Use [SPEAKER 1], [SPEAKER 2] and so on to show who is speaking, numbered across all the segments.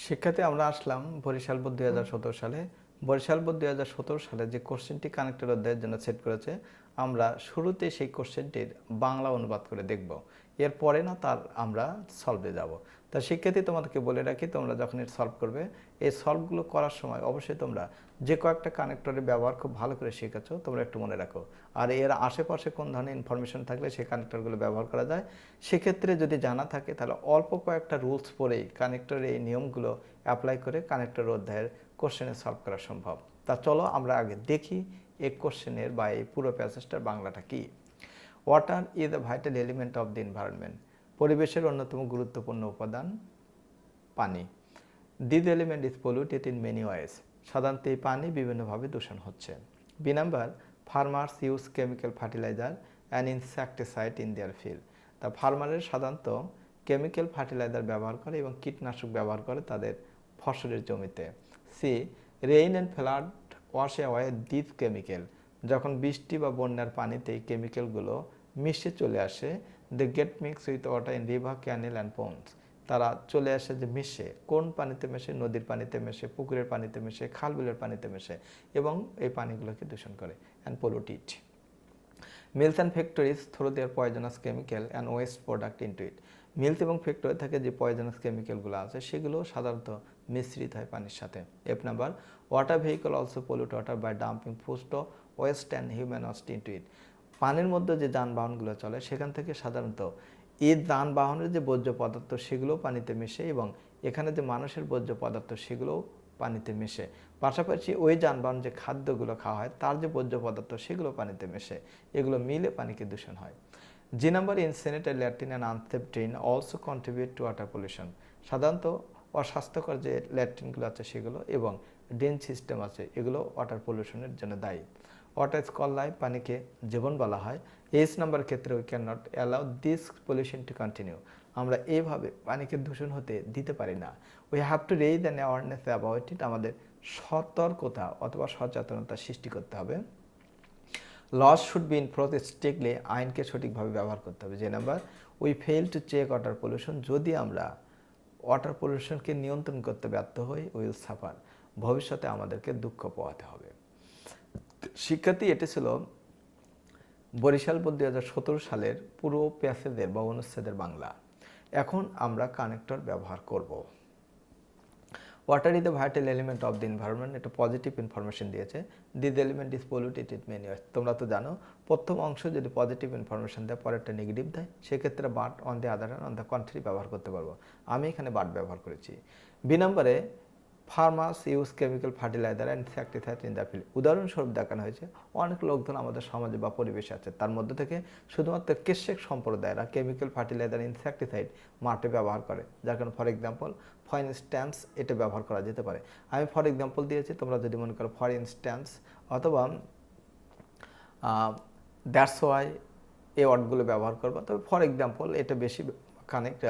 [SPEAKER 1] শিক্ষাতে আমরা আসলাম বরিশাল বোর্ড 2017 সালে। বরিশাল বোর্ড 2017 সালে যে কোশ্চেনটি কানেক্টেড অধ্যায়ের জন্য সেট করেছে, আমরা শুরুতে সেই কোশ্চেনটির বাংলা অনুবাদ করে দেখব। এরপরে না তার আমরা সলভে যাব। তা শিক্ষার্থী তোমাদেরকে বলে রাখি, তোমরা যখন এর সলভ করবে, এই সলভগুলো করার সময় অবশ্যই তোমরা যে কয়েকটা কানেক্টরের ব্যবহার খুব ভালো করে শিখেছো তোমরা একটু মনে রাখো। আর এর আশেপাশে কোন ধরনের ইনফরমেশন থাকলে সেই কানেক্টরগুলো ব্যবহার করা যায়, সেক্ষেত্রে যদি জানা থাকে তাহলে অল্প কয়েকটা রুলস পড়েই কানেক্টরের এই নিয়মগুলো অ্যাপ্লাই করে কানেক্টর অধ্যায়ের কোশ্চেনে সলভ করা সম্ভব। তা চলো আমরা আগে দেখি এই কোশ্চেনের বা এই পুরো প্যাসেজটার বাংলাটা কি। Water is the vital element of the environment. পরিবেশের অন্যতম গুরুত্বপূর্ণ উপাদান পানি। This element is polluted in many ways. সাধারণত এই পানি বিভিন্নভাবে দূষণ হচ্ছে। B number, farmers use chemical fertilizer and insecticide in their field. তা ফার্মারের সাধারণত কেমিক্যাল ফার্টিলাইজার ব্যবহার করে এবং কীটনাশক ব্যবহার করে তাদের ফসলের জমিতে। C, rain and flood wash away this chemical. যখন বৃষ্টি বা বন্যার পানিতে এই কেমিক্যালগুলো মিশে চলে আসে, they get mix with water in river, canal and ponds. তারা চলে আসে যে মিশে, কোন পানিতে মেশে? নদীর পানিতে মেশে, পুকুরের পানিতে মেশে, খাল বিলের পানিতে মেশে এবং এই পানিগুলোকে দূষণ করে and pollute it. Mills and factories throw their poisonous chemical and waste product into it. Mills এবং ফ্যাক্টরি থেকে যে পয়জনাস কেমিক্যালগুলো আছে সেগুলো সাধারণত মিশ্রিত হয় পানির সাথে। F number, water vehicle also pollute water by dumping food waste and human waste into it. পানির মধ্যে যে যানবাহনগুলো চলে সেখান থেকে সাধারণত এই যানবাহনের যে বর্জ্য পদার্থ সেগুলোও পানিতে মিশে এবং এখানে যে মানুষের বর্জ্য পদার্থ সেগুলোও পানিতে মেশে। পাশাপাশি ওই যানবাহন যে খাদ্যগুলো খাওয়া হয় তার যে বর্জ্য পদার্থ সেগুলো পানিতে মেশে। এগুলো মিলে পানিকে দূষণ হয়। G number, incinerated latrine and unsafe drain also contribute to water pollution. সাধারণত অস্বাস্থ্যকর যে ল্যাট্রিনগুলো আছে সেগুলো এবং ড্রেন সিস্টেম আছে এগুলো ওয়াটার পলিউশনের জন্য দায়ী। ওয়াটার ইজ কল্ড লাইফ, পানিকে জীবন বলা হয়। এইচ নাম্বার ক্ষেত্রে we can not allow this pollution to continue. আমরা এইভাবে পানিকে দূষণ হতে দিতে পারি না। We have to raise an awareness about it. আমাদের সতর্কতা অথবা সচেতনতা সৃষ্টি করতে হবে। Laws should be enforce strictly, আইনকে সঠিকভাবে ব্যবহার করতে হবে। J number, we fail to check water pollution. যদি আমরা ওয়াটার পলিউশনকে নিয়ন্ত্রণ করতে ব্যর্থ হই, উইল সাফার। ভবিষ্যতে আমাদেরকে দুঃখ পোহাতে হবে। শিক্ষার্থী, এটি ছিল বরিশাল বোর্ড 2017 সালের পুরো প্যাসেজের বা অনুচ্ছেদের বাংলা। এখন আমরা কানেক্টর ব্যবহার করব। Water is the vital element of the environment. এটা পজিটিভ ইনফরমেশন দিয়েছে। This element is polluted in many wedge. তোমরা তো জানো প্রথম অংশ যদি পজিটিভ ইনফরমেশন দেয় পরেরটা নেগেটিভ দেয়, সেক্ষেত্রে but on the other hand on the country ব্যবহার করতে পারবো। আমি এখানে বাট ব্যবহার করেছি। বি নম্বরে, farmers use chemical fertilizer and insecticide in the field. উদাহরণস্বরূপ দেখানো হয়েছে অনেক লোকজন আমাদের সমাজে বা পরিবেশে আছে, তার মধ্যে থেকে শুধুমাত্র কৃষক সম্প্রদায়রা কেমিক্যাল ফার্টিলাইজার ইনসেক্টিসাইড মাঠে ব্যবহার করে। যার কারণে ফর এক্সাম্পল, ফর ইনস্ট্যান্স এটা ব্যবহার করা যেতে পারে। আমি ফর এক্সাম্পল দিয়েছি, তোমরা যদি মনে করো ফর ইনস্ট্যান্স অথবা দ্যাটস ওয়াই এই ওয়ার্ডগুলো ব্যবহার করবো, তবে ফর এক্সাম্পল এটা বেশি কানেক্ট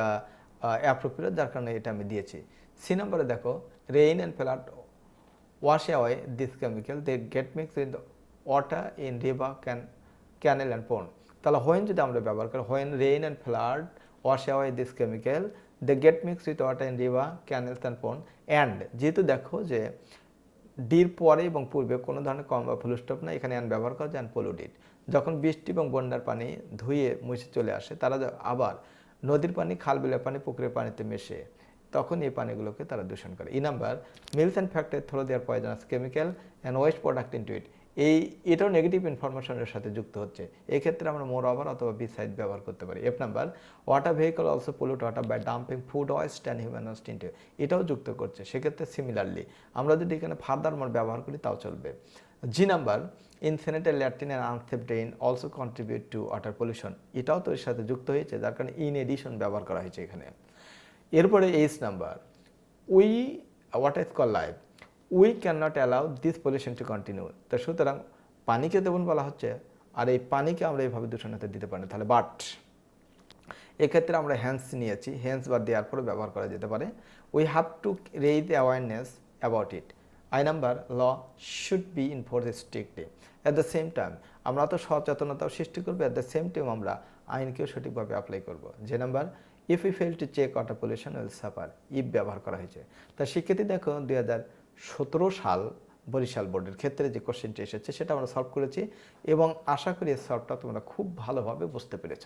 [SPEAKER 1] অ্যাপ্রোপ্রিয়েট, যার কারণে এটা আমি দিয়েছি। সি নম্বরে দেখো, rain and flood wash away this chemical, they get mix with water in river, canal and pond. তাহলে হোয়েন যদি আমরা ব্যবহার করি, when rain and flood wash away this chemical, they get mix with water in river, canals and pond. And যেহেতু দেখো যে ডির পরে এবং পূর্বে কোনো ধরনের কম বা ফুল স্টপ না, এখানে অ্যান্ড ব্যবহার করা যায় অ্যান্ড পলিউটেড। যখন বৃষ্টি এবং বন্যার পানি ধুয়ে মুছে চলে আসে, তারা আবার নদীর পানি, খাল বিলের পানি, পুকুরের পানিতে মেশে, তখন এই পানিগুলোকে তারা দূষণ করে। E number, mills and factory throw their poisonous chemical and waste product into it. এটাও নেগেটিভ ইনফরমেশনের সাথে যুক্ত হচ্ছে। এক্ষেত্রে আমরা মোর ওভার অথবা বি সাইড ব্যবহার করতে পারি। F number, water vehicle also pollute water by dumping food waste and human waste into. এটাও যুক্ত করছে। সেক্ষেত্রে সিমিলারলি আমরা যদি এখানে ফার্দার মোর ব্যবহার করি তাও চলবে। G number, incinerated latrine and unsafe drain also contribute to water pollution. এটাও তো এর সাথে যুক্ত হয়েছে, যার কারণে ইন এডিশন ব্যবহার করা হয়েছে এখানে। এরপরে H number, we what is call life, we can not allow this pollution to continue. তো সুতরাং পানিকে দেবন বলা হচ্ছে, আর এই পানিকে আমরা এইভাবে দূষণ হতে দিতে পারি না। তাহলে বাট এক্ষেত্রে আমরা হ্যান্স নিয়েছি, হ্যান্স বা দেওয়ার পরে ব্যবহার করা যেতে পারে। We have to raise awareness about it. I number, law should be enforce strictly. At the same time আমরা তো সচেতনতাও সৃষ্টি করবো, অ্যাট দ্য সেম টাইম আমরা আইনকেও সঠিকভাবে অ্যাপ্লাই করব। J number, if you fail to check water pollution will suffer, if ব্যবহার করা হয়েছে। তা সেক্ষেত্রে দেখো 2017 সাল বরিশাল বোর্ডের ক্ষেত্রে যে কোশ্চেনটি এসেছে সেটা আমরা সলভ করেছি এবং আশা করি এই সলভটা তোমরা খুব ভালোভাবে বুঝতে পেরেছ।